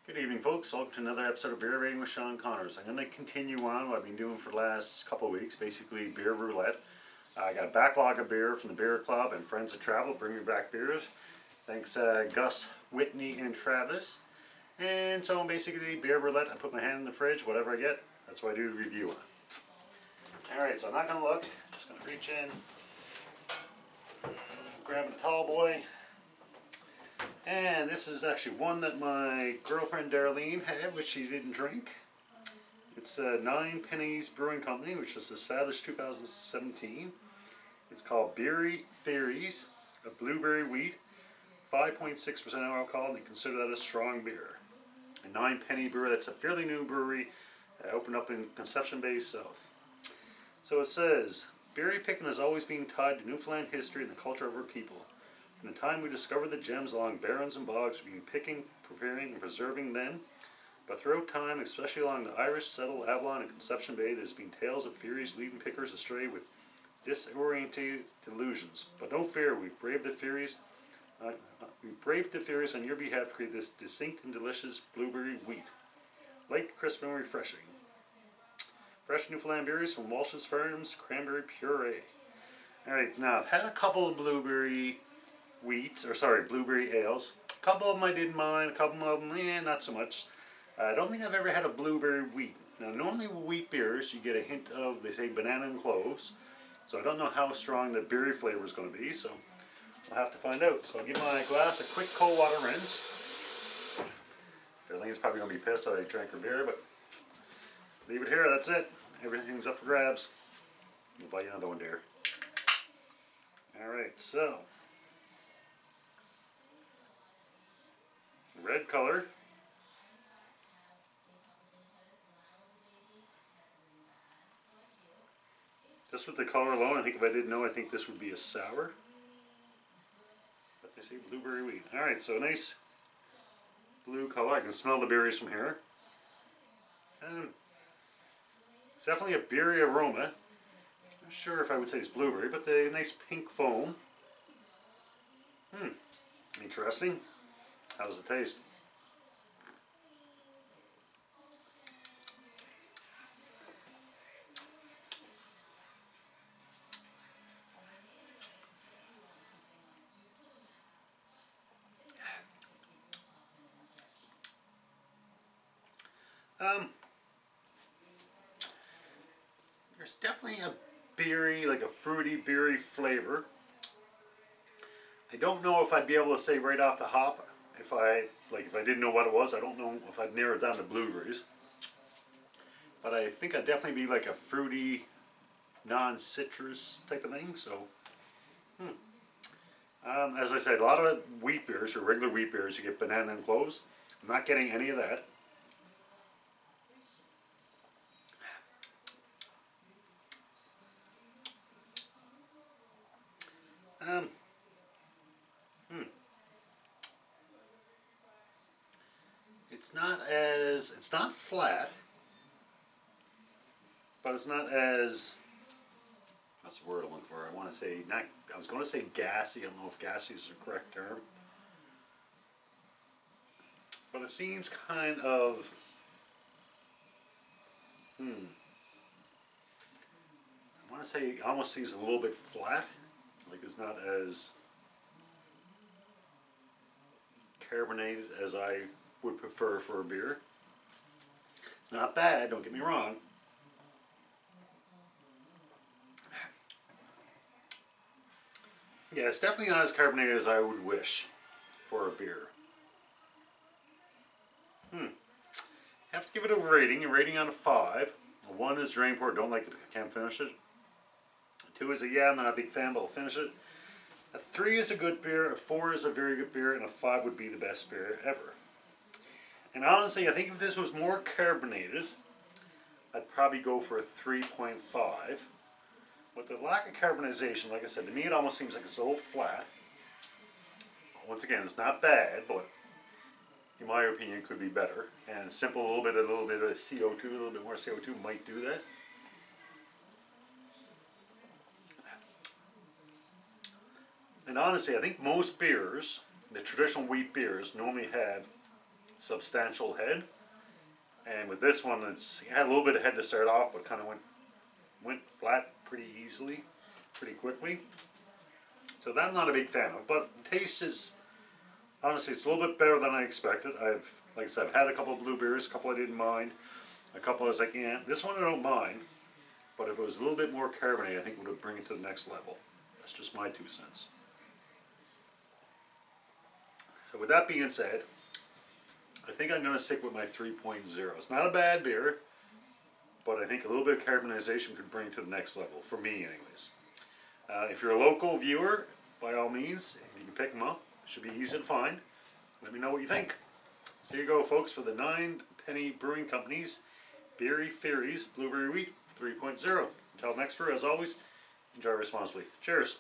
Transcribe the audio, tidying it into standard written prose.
Good evening, folks. Welcome to another episode of Beer Rating with Sean Connors. I'm going to continue on what I've been doing for the last couple of weeks, basically beer roulette. I got a backlog of beer from the Beer Club and Friends of Travel, bring me back beers. Thanks Gus, Whitney, and Travis. And so basically beer roulette, I put my hand in the fridge, whatever I get, that's what I do a review on. Alright, so I'm not going to look, just going to reach in, grab a tall boy. And this is actually one that my girlfriend Darlene had, which she didn't drink. It's Nine Pennies Brewing Company, which was established 2017. It's called Fairies, a blueberry wheat, 5.6% alcohol, and they consider that a strong beer. A 9 Penny brewer, that's a fairly new brewery, opened up in Conception Bay South. So it says, berry picking has always been tied to Newfoundland history and the culture of our people. From the time we discovered the gems along barrens and bogs, we've been picking, preparing, and preserving them. But throughout time, especially along the Irish settled Avalon and Conception Bay, there's been tales of fairies leading pickers astray with disoriented delusions. But don't fear, we've braved the fairies. On your behalf to create this distinct and delicious blueberry wheat, light, crisp, and refreshing. Fresh Newfoundland berries from Walsh's Farms, cranberry puree. All right, now I've had a couple of blueberry ales. A couple of them I didn't mind, a couple of them, not so much. I don't think I've ever had a blueberry wheat. Now, normally with wheat beers, you get a hint of, they say, banana and cloves. So I don't know how strong the berry flavor is going to be, so I'll have to find out. So I'll give my glass a quick cold water rinse. Darlene's probably going to be pissed that I drank her beer, but leave it here, that's it. Everything's up for grabs. We'll buy you another one, dear. Alright, so red color. Just with the color alone, I think if I didn't know, I think this would be a sour. But they say blueberry wheat. Alright, so a nice blue color. I can smell the berries from here. It's definitely a berry aroma. I'm not sure if I would say it's blueberry, but the nice pink foam. Interesting. How does it taste? There's definitely a berry, like a fruity berry flavor. I don't know if I'd be able to say right off the hop if I didn't know what it was. I don't know if I'd narrow it down to blueberries. But I think I'd definitely be like a fruity, non-citrus type of thing. So, as I said, a lot of wheat beers, or regular wheat beers, you get banana and cloves. I'm not getting any of that. It's not flat, but it's not as, what's the word I'm looking for? I was going to say gassy. I don't know if gassy is the correct term. But it seems kind of, I want to say it almost seems a little bit flat. Like it's not as carbonated as I would prefer for a beer. It's not bad, don't get me wrong. Yeah, it's definitely not as carbonated as I would wish for a beer. Have to give it a rating out of 5. A 1 is drain pour, don't like it, I can't finish it. A 2 is I'm not a big fan, but I'll finish it. A 3 is a good beer, a 4 is a very good beer, and a 5 would be the best beer ever. And honestly, I think if this was more carbonated, I'd probably go for a 3.5. With the lack of carbonization, like I said, to me it almost seems like it's a little flat. Once again, it's not bad, but in my opinion, it could be better. And simple, a little bit of CO2, a little bit more CO2 might do that. And honestly, I think most beers, the traditional wheat beers, normally have substantial head. And with this one, it had a little bit of head to start off, but kind of went flat pretty easily, pretty quickly. So that I'm not a big fan of, but the taste is, honestly, it's a little bit better than I expected. Like I said, I've had a couple of blueberries, a couple I didn't mind, a couple I was like, yeah, this one I don't mind, but if it was a little bit more carbonated, I think it would bring it to the next level. That's just my 2 cents. So with that being said, I think I'm going to stick with my 3.0. It's not a bad beer, but I think a little bit of carbonization could bring it to the next level, for me anyways. If you're a local viewer, by all means, you can pick them up. Should be easy to find. Let me know what you think. So here you go, folks, for the 9 Penny Brewing Company's Fairies Blueberry Wheat 3.0. Until next brew, as always, enjoy responsibly. Cheers.